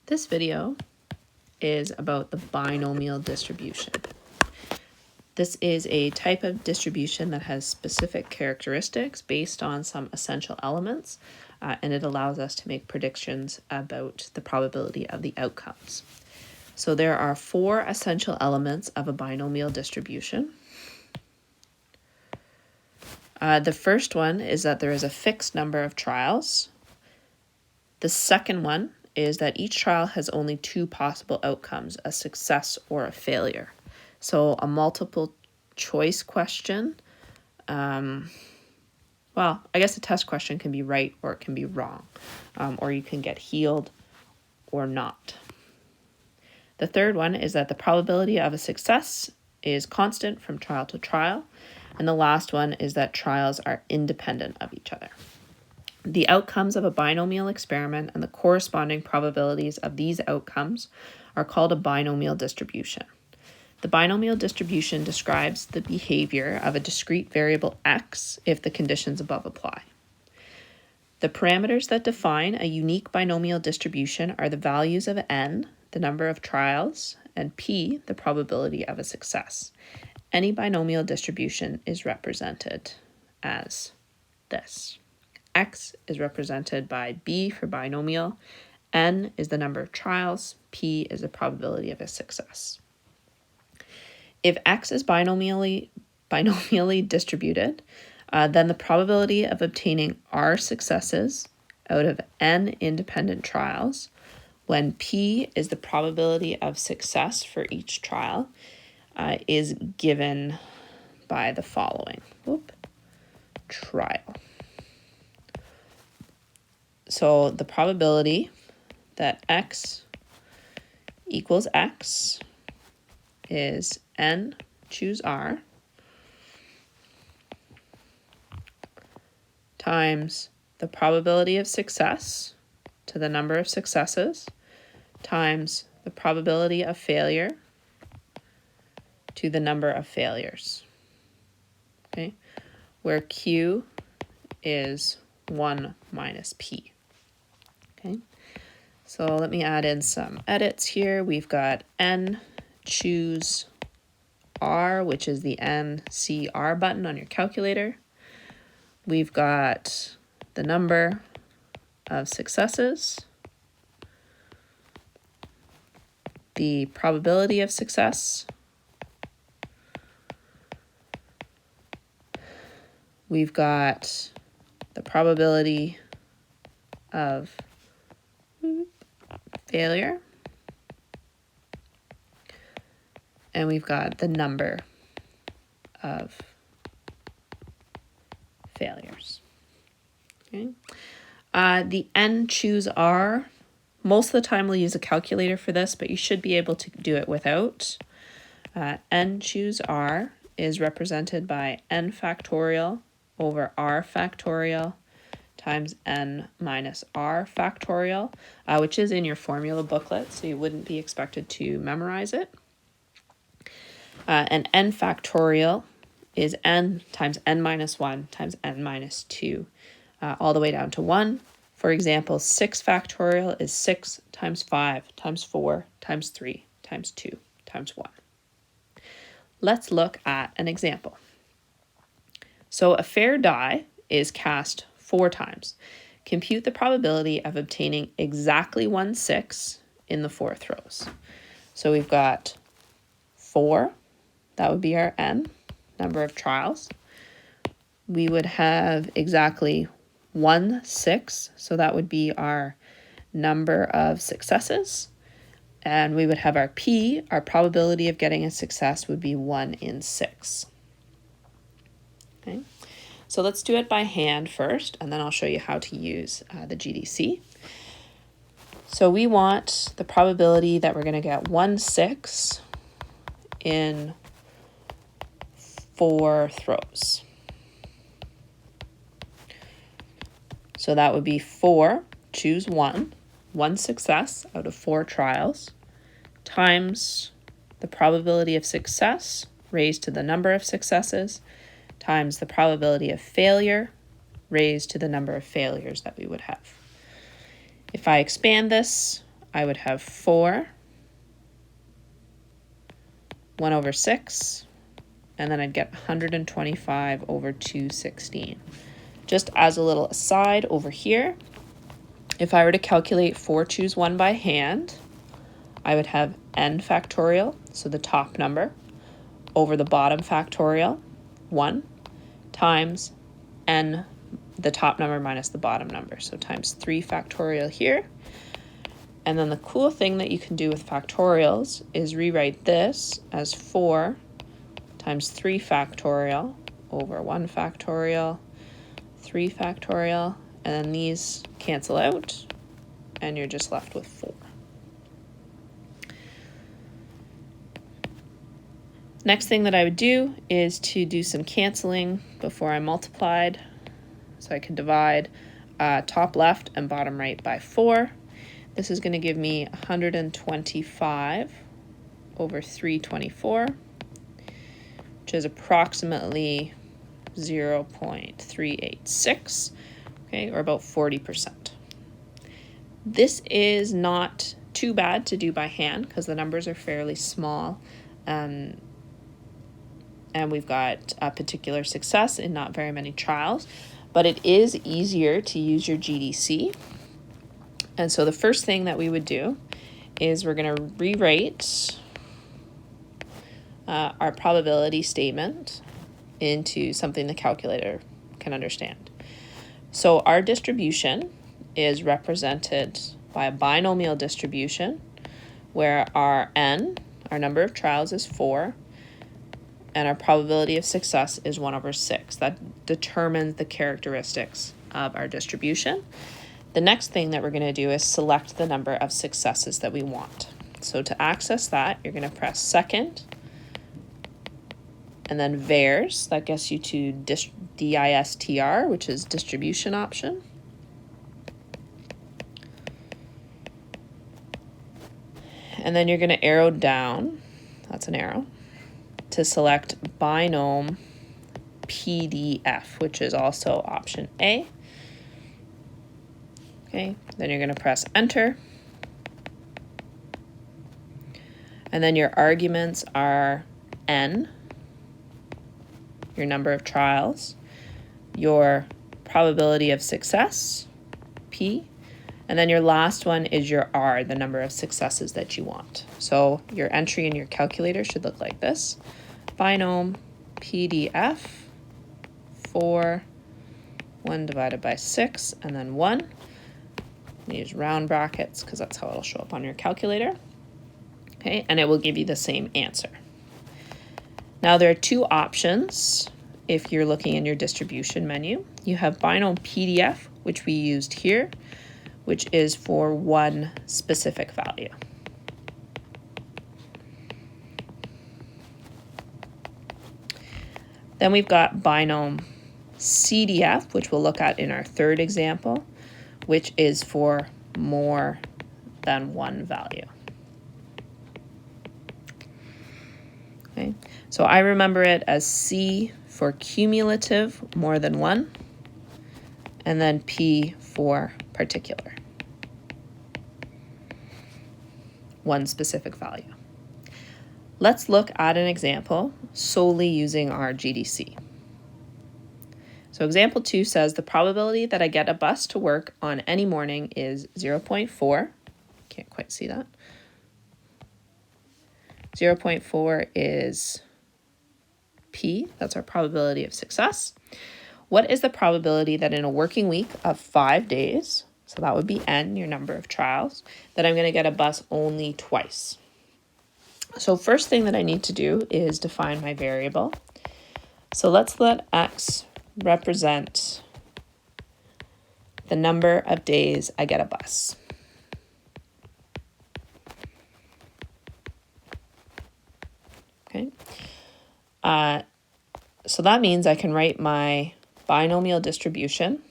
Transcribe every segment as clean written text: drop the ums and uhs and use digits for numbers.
This video is about the binomial distribution. This is a type of distribution that has specific characteristics based on some essential elements, and it allows us to make predictions about the probability of the outcomes. So there are 4 essential elements of a binomial distribution. The first one is that there is a fixed number of trials. The second one is that each trial has only 2 possible outcomes, a success or a failure. So a multiple choice question, well, I guess a test question can be right or it can be wrong, or you can get healed or not. The third one is that the probability of a success is constant from trial to trial. And the last one is that trials are independent of each other. The outcomes of a binomial experiment and the corresponding probabilities of these outcomes are called a binomial distribution. The binomial distribution describes the behavior of a discrete variable x if the conditions above apply. The parameters that define a unique binomial distribution are the values of n, the number of trials, and p, the probability of a success. Any binomial distribution is represented as this. X is represented by B for binomial, N is the number of trials, P is the probability of a success. If X is binomially distributed, then the probability of obtaining R successes out of N independent trials, when P is the probability of success for each trial, is given by the following. Trial. So the probability that x equals x is n, choose R, times the probability of success to the number of successes times the probability of failure to the number of failures, okay, where Q is 1 minus P. Okay, so let me add in some edits here. We've got N, choose R, which is the NCR button on your calculator. We've got the number of successes, the probability of success, we've got the probability of failure, and we've got the number of failures. Okay. The N choose R, most of the time we'll use a calculator for this, but you should be able to do it without. N choose R is represented by n factorial over r factorial times n minus r factorial, which is in your formula booklet, so you wouldn't be expected to memorize it. And n factorial is n times n minus 1 times n minus 2, all the way down to 1. For example, 6 factorial is 6 times 5 times 4 times 3 times 2 times 1. Let's look at an example. So a fair die is cast 4 times. Compute the probability of obtaining exactly 1/6 in the 4th rows. So we've got 4, that would be our n, number of trials. We would have exactly 1/6, so that would be our number of successes. And we would have our p, our probability of getting a success would be 1 in 6. Okay, so let's do it by hand first, and then I'll show you how to use the GDC. So we want the probability that we're going to get 1/6 in 4th rows. So that would be 4, choose 1 success out of 4 trials, times the probability of success raised to the number of successes, times the probability of failure raised to the number of failures that we would have. If I expand this, I would have 4, 1 over 6, and then I'd get 125 over 216. Just as a little aside over here, if I were to calculate 4 choose 1 by hand, I would have n factorial, so the top number, over the bottom factorial, 1, times n, the top number minus the bottom number, so times 3 factorial here. And then the cool thing that you can do with factorials is rewrite this as 4 times 3 factorial over 1 factorial, 3 factorial, and then these cancel out, and you're just left with 4. Next thing that I would do is to do some canceling before I multiplied. So I can divide top left and bottom right by 4. This is going to give me 125 over 324, which is approximately 0.386, okay, or about 40%. This is not too bad to do by hand because the numbers are fairly small, and we've got a particular success in not very many trials, but it is easier to use your GDC. And so the first thing that we would do is we're going to rewrite our probability statement into something the calculator can understand. So our distribution is represented by a binomial distribution where our n, our number of trials, is 4, and our probability of success is 1 over 6. That determines the characteristics of our distribution. The next thing that we're going to do is select the number of successes that we want. So to access that, you're going to press second, and then VARS. That gets you to DISTR, which is distribution option. And then you're going to arrow down, that's an arrow, to select binom PDF, which is also option A. Okay, then you're going to press enter. And then your arguments are n, your number of trials, your probability of success, P, and then your last one is your R, the number of successes that you want. So your entry in your calculator should look like this. Binom PDF 4, 1 divided by 6, and then 1. Use round brackets because that's how it'll show up on your calculator. Okay, and it will give you the same answer. Now there are two options if you're looking in your distribution menu. You have binom PDF, which we used here, which is for one specific value. Then we've got binom CDF, which we'll look at in our third example, which is for more than one value. Okay, so I remember it as C for cumulative, more than one, and then P for particular, one specific value. Let's look at an example solely using our GDC. So example 2 says the probability that I get a bus to work on any morning is 0.4. Can't quite see that. 0.4 is P, that's our probability of success. What is the probability that in a working week of 5 days, so that would be N, your number of trials, that I'm going to get a bus only twice? So first thing that I need to do is define my variable. So let's let X represent the number of days I get a bus. Okay. So that means I can write my binomial distribution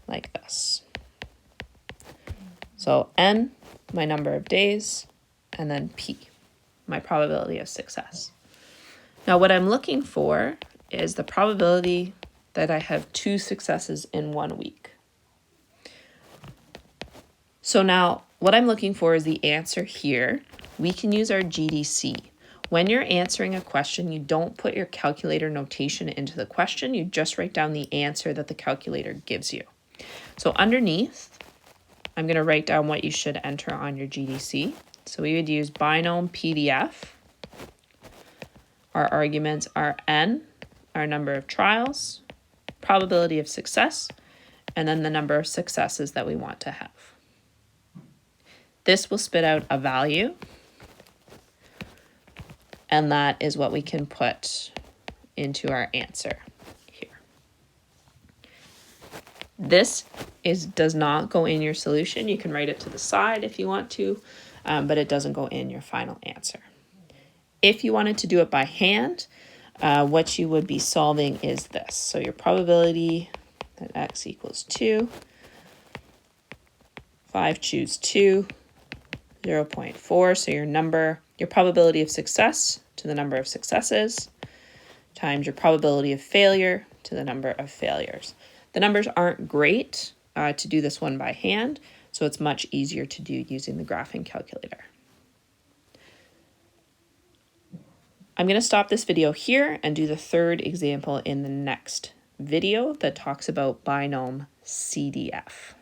like this. So N, my number of days, and then P, my probability of success. Now what I'm looking for is the probability that I have 2 successes in 1 week. So now what I'm looking for is the answer here. We can use our GDC. When you're answering a question, you don't put your calculator notation into the question. You just write down the answer that the calculator gives you. So underneath, I'm going to write down what you should enter on your GDC. So we would use binom PDF. Our arguments are n, our number of trials, probability of success, and then the number of successes that we want to have. This will spit out a value, and that is what we can put into our answer here. This does not go in your solution. You can write it to the side if you want to, but it doesn't go in your final answer. If you wanted to do it by hand, what you would be solving is this. So your probability that x equals 2, 5 choose 2, 0.4, so your probability of success to the number of successes, times your probability of failure to the number of failures. The numbers aren't great to do this one by hand, so it's much easier to do using the graphing calculator. I'm going to stop this video here and do the third example in the next video that talks about binom CDF.